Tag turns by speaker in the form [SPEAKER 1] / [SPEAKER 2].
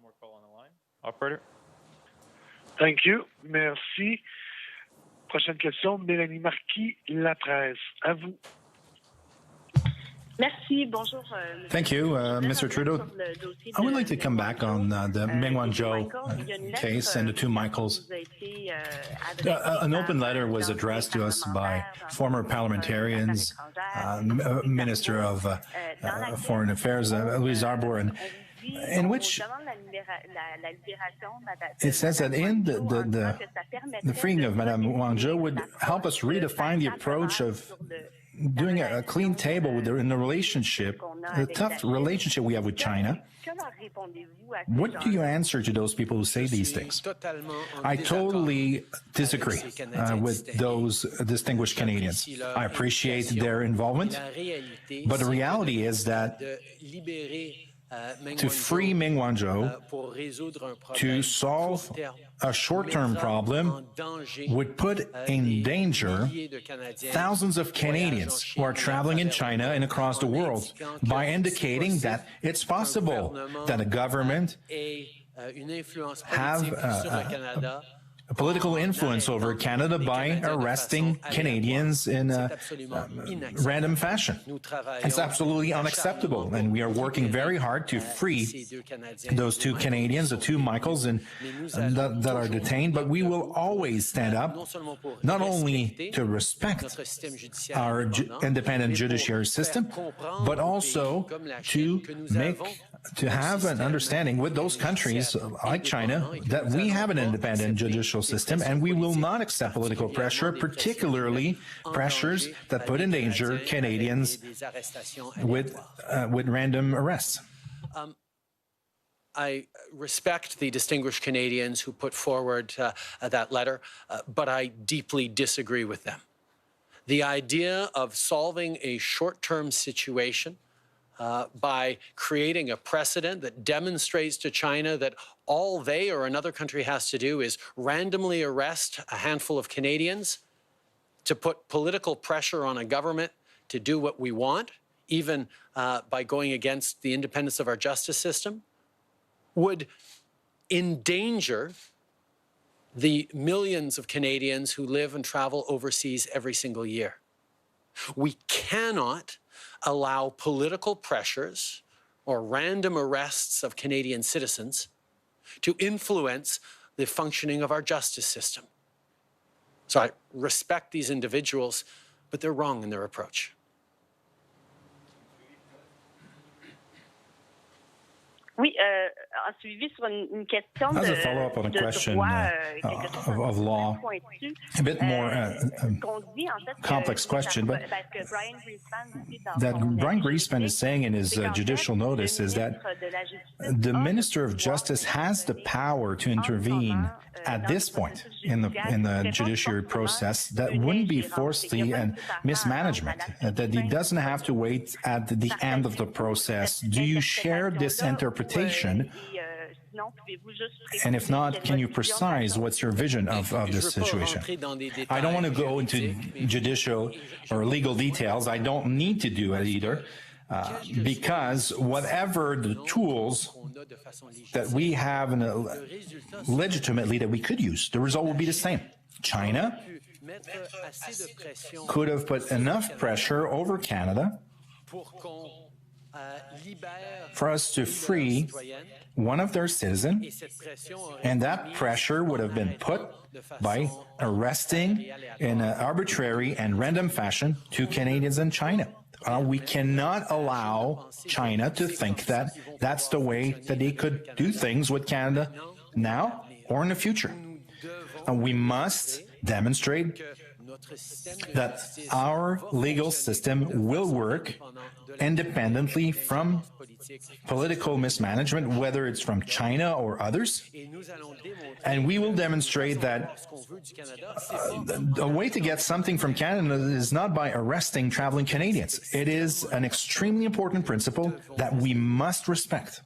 [SPEAKER 1] more call on the line. Operator.
[SPEAKER 2] Thank you. Merci. Prochaine question, Mélanie Marquis, La Presse. À vous.
[SPEAKER 3] Merci, bonjour.
[SPEAKER 4] Thank you, Mr. Trudeau. I would like to come back on the Meng Wanzhou case and the two Michaels. An open letter was addressed to us by former parliamentarians, Minister of Foreign Affairs, Louise Arbour, in which it says that in the freeing of Madame Wanzhou would help us redefine the approach of doing a clean table in the relationship, the tough relationship we have with China. What do you answer to those people who say these things? I totally disagree with those distinguished Canadians. I appreciate their involvement, but the reality is that to free Meng Wanzhou, to solve a short-term problem, would put in danger thousands of Canadians who are traveling in China and across the world by indicating that it's possible that a government have a political influence over Canada by arresting Canadians in a random fashion. It's absolutely unacceptable, and we are working very hard to free those two Canadians, the two Michaels, that are detained, but we will always stand up, not only to respect our independent judiciary system, but also to have an understanding with those countries like China that we have an independent judicial system, and we will not accept political pressure, particularly pressures that put in danger Canadians with random arrests.
[SPEAKER 5] I respect the distinguished Canadians who put forward that letter, but I deeply disagree with them. The idea of solving a short-term situation by creating a precedent that demonstrates to China that all they or another country has to do is randomly arrest a handful of Canadians to put political pressure on a government to do what we want, even by going against the independence of our justice system, would endanger the millions of Canadians who live and travel overseas every single year. We cannot allow political pressures or random arrests of Canadian citizens to influence the functioning of our justice system. So I respect these individuals, but they're wrong in their approach.
[SPEAKER 3] Oui, un suivi sur une question
[SPEAKER 4] As a follow-up on a question of law, a bit more complex question, but that Brian Greenspan is saying in his judicial notice is that the Minister of Justice has the power to intervene at this point in the judiciary process that wouldn't be forcefully and mismanagement, that he doesn't have to wait at the end of the process. Do you share this interpretation? And if not, can you precise what's your vision of this situation? I don't want to go into judicial or legal details. I don't need to do it either, because whatever the tools that we have legitimately that we could use, the result will be the same. China could have put enough pressure over Canada for us to free one of their citizens, and that pressure would have been put by arresting in an arbitrary and random fashion two Canadians in China. We cannot allow China to think that that's the way that they could do things with Canada now or in the future. We must demonstrate that our legal system will work independently from political mismanagement, whether it's from China or others. And we will demonstrate that a way to get something from Canada is not by arresting traveling Canadians. It is an extremely important principle that we must respect.